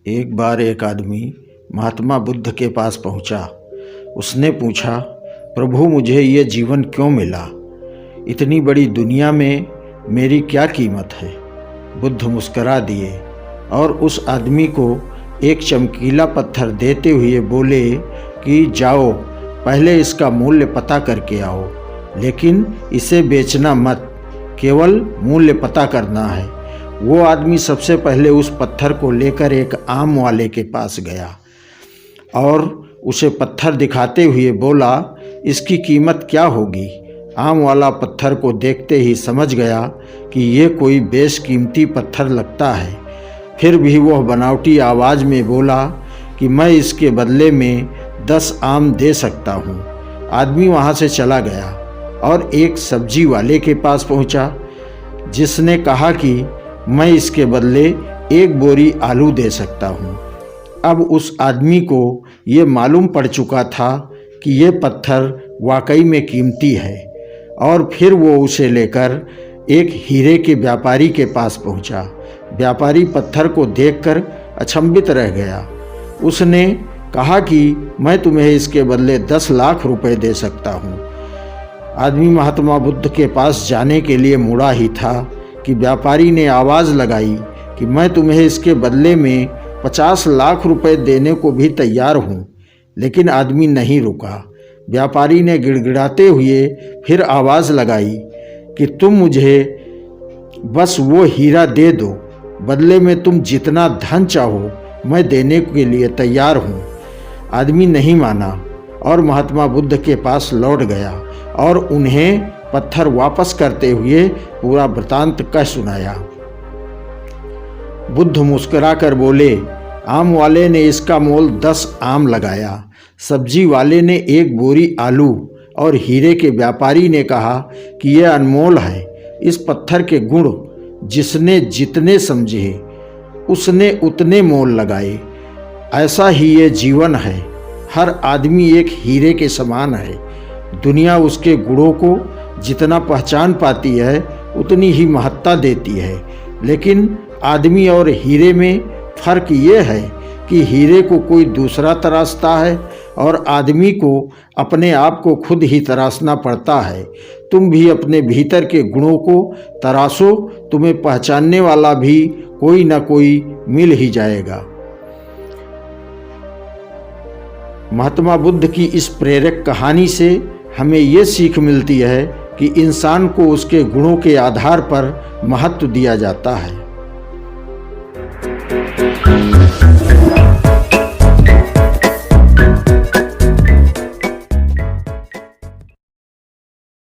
एक बार एक आदमी महात्मा बुद्ध के पास पहुंचा। उसने पूछा, प्रभु मुझे ये जीवन क्यों मिला? इतनी बड़ी दुनिया में मेरी क्या कीमत है? बुद्ध मुस्करा दिए और उस आदमी को एक चमकीला पत्थर देते हुए बोले कि जाओ, पहले इसका मूल्य पता करके आओ, लेकिन इसे बेचना मत, केवल मूल्य पता करना है। वो आदमी सबसे पहले उस पत्थर को लेकर एक आम वाले के पास गया और उसे पत्थर दिखाते हुए बोला, इसकी कीमत क्या होगी? आम वाला पत्थर को देखते ही समझ गया कि ये कोई बेशकीमती पत्थर लगता है। फिर भी वह बनावटी आवाज़ में बोला कि मैं इसके बदले में 10 आम दे सकता हूँ। आदमी वहाँ से चला गया और एक सब्जी वाले के पास पहुँचा, जिसने कहा कि मैं इसके बदले 1 बोरी आलू दे सकता हूँ। अब उस आदमी को ये मालूम पड़ चुका था कि ये पत्थर वाकई में कीमती है और फिर वो उसे लेकर एक हीरे के व्यापारी के पास पहुँचा। व्यापारी पत्थर को देखकर अचंभित रह गया। उसने कहा कि मैं तुम्हें इसके बदले 10 लाख रुपए दे सकता हूँ। आदमी महात्मा बुद्ध के पास जाने के लिए मुड़ा ही था कि व्यापारी ने आवाज़ लगाई कि मैं तुम्हें इसके बदले में 50 लाख रुपए देने को भी तैयार हूँ। लेकिन आदमी नहीं रुका। व्यापारी ने गिड़गिड़ाते हुए फिर आवाज़ लगाई कि तुम मुझे बस वो हीरा दे दो, बदले में तुम जितना धन चाहो मैं देने के लिए तैयार हूँ। आदमी नहीं माना और महात्मा बुद्ध के पास लौट गया और उन्हें पत्थर वापस करते हुए पूरा वृतांत कह सुनाया। बुद्ध मुस्कुराकर बोले, आम वाले ने इसका मोल 10 आम लगाया, सब्जी वाले ने 1 बोरी आलू और हीरे के व्यापारी ने कहा कि यह अनमोल है। इस पत्थर के गुण जिसने जितने समझे उसने उतने मोल लगाए। ऐसा ही ये जीवन है। हर आदमी एक हीरे के समान है। दुनिया उसके गुणों को जितना पहचान पाती है उतनी ही महत्ता देती है। लेकिन आदमी और हीरे में फ़र्क ये है कि हीरे को कोई दूसरा तराशता है और आदमी को अपने आप को खुद ही तराशना पड़ता है। तुम भी अपने भीतर के गुणों को तराशो, तुम्हें पहचानने वाला भी कोई ना कोई मिल ही जाएगा। महात्मा बुद्ध की इस प्रेरक कहानी से हमें ये सीख मिलती है कि इंसान को उसके गुणों के आधार पर महत्व दिया जाता है।